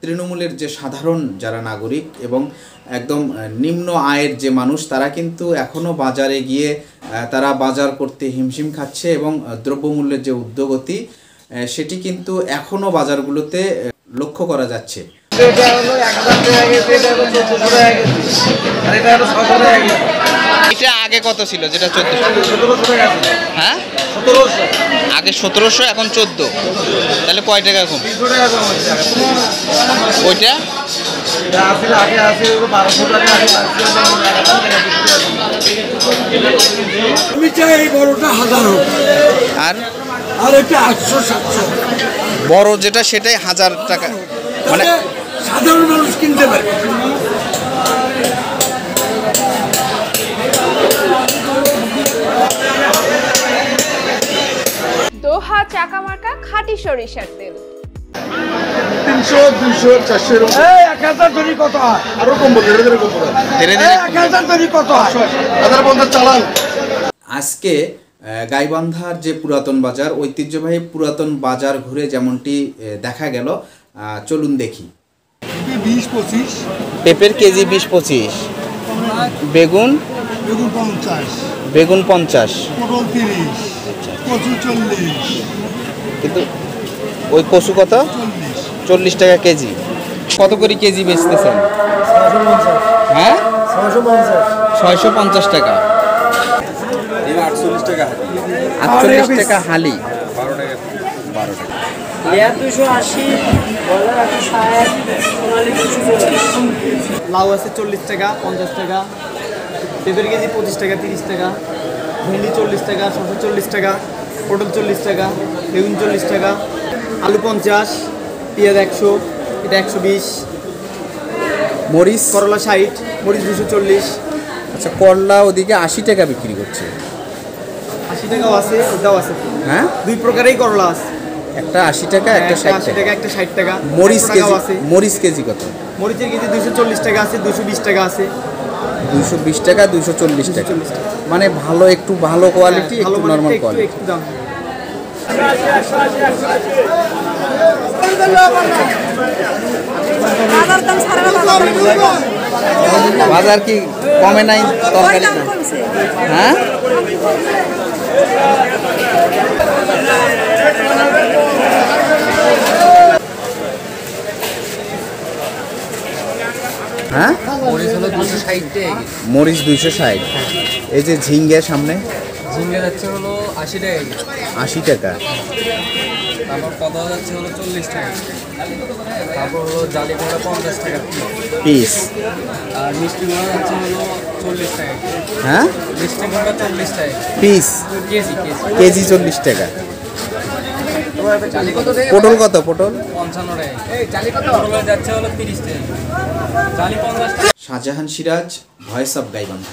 তৃণমূলের যে সাধারণ যারা নাগরিক এবং একদম নিম্ন আয়ের যে মানুষ, তারা কিন্তু এখনও বাজারে গিয়ে তারা বাজার করতে হিমশিম খাচ্ছে এবং দ্রব্যমূল্যের যে ঊর্ধ্বগতি সেটি কিন্তু এখনও বাজারগুলোতে লক্ষ্য করা যাচ্ছে। এটা আগে কত ছিল? যেটা 1400। হ্যাঁ, আগে 1700, এখন 14। তাহলে কয় টাকা কম? ওইটা আর এটা 800-700 বড় যেটা সেটাই 1000 টাকা, মানে সাধারণ মানুষ কিনতে পারে। দোহা চাকা মার্কা খাঁটি সরিষার তেল 300, 200, 400 1000 ধরি কত হয়? আরো কম বলে ধরে কত হয়? 1000 ধরি কত হয়? 1050 চালান। আজকে গাইবান্ধার যে পুরাতন বাজার, ঐতিহ্যবাহী পুরাতন বাজার ঘুরে যেমনটি দেখা গেল, চলুন দেখি। 20-25 পেঁপের কেজি 20-25, বেগুন 50, পটল 30, কচু 40, কিন্তু ওই কচু কত? 40 টাকা কেজি। কত করে কেজি বেচতেছেন? হ্যাঁ, 650 টাকা। 48 টাকা হালি। 12 টাকা। 280, বয়লার 60, সোনালী 240। লাউ আছে 40 টাকা, 50 টাকা। পেঁপের কেজি 25 টাকা, 30 টাকা। ভেন্ডি 40 টাকা, শসা 40 টাকা, পটল 40 টাকা, বেগুন 40 টাকা, আলু 50, পেঁয়াজ 100, এটা 120, মরিচ, করলা 60, মরিচ 240। আচ্ছা, করলা ওদিকে 80 টাকা বিক্রি করছে। 80 টাকাও আছে, ওটাও আছে। হ্যাঁ, দুই প্রকারেই করলা আছে, একটা 80 টাকা, একটা 60 80 টাকা, একটা 60 টাকা। মরিচ কেজি আছে, মরিচ কেজি কত? মরিচের কেজি 240 টাকা আছে, 220 টাকা আছে। 220 টাকা, 240 টাকা, মানে ভালো, একটু ভালো কোয়ালিটি, একটু নরমাল কোয়ালিটি। একটু দাম। বাজার কি কমে নাই? তরকারি হ্যাঁ, হ্যাঁ, মরিচ হলো 260 টাকা। মরিচ 260। এই যে ঝিঙ্গে সামনে, ঝিঙ্গা যাচ্ছে হলো 80 টাকা। 80 টাকা। তারপর কদা যাচ্ছে হলো 40 টাকা। তারপর হলো জালি কুমড়া 50 টাকা পিস। আর মিষ্টি কুমড়া যাচ্ছে হলো 40 টাকা। হ্যাঁ, মিষ্টি কুমড়া 40 টাকা পিস, কেজি। কেজি 40 টাকা। জালি কত? পটল কত? পটল 55 টাকা। এই জালি কত? পটল যাচ্ছে হলো 30 টাকা। জালি 50 টাকা। Shahjahan Siraj, voice of Gaibandha.